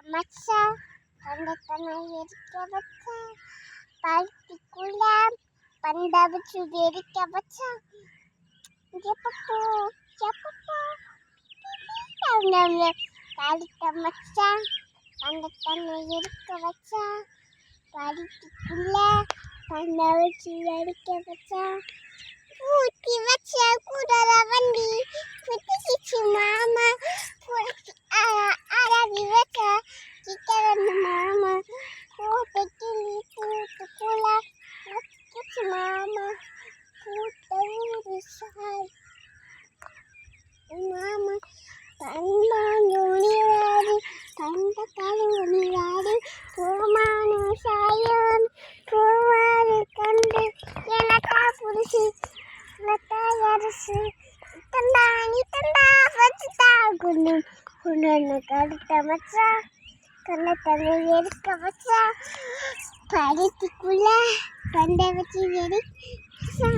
மச்சான் கண்டத்தனை எரிக்க வச்சான் பருத்திக்குள்ள பண்ட வச்சு எரிக்க வச்சான் எப்பப்போ எப்பப்போ கழுத்த மச்சான் கண்டத்தனை எரிக்க வச்சான் பருத்திக்குள்ள பண்ட வச்சு எரிக்க வச்சான் ஊத்தி வச்ச குடல வண்டி குட்டிச்சு மாமா அரவி வச்ச சிக்கன் மாமா கூட்ட கிளி கூட்டுக்குள்ள வச்சுச்சு மாமா கூட்ட ஊரு சாய் மாமா தன்மாங்குழிவாடி தந்த கழுவணிவாடி பூமான சாயம் பூவாறு கண்டு எனக்கா புரிசி அரசு தந்தானி தந்தா வச்சுட்டா குண்டு குண்டு கடுத்த வச்சா கண்ணத்தனை எரிக்க வச்சா பருத்திக்குள்ள பண்டை வச்சு எரிக்க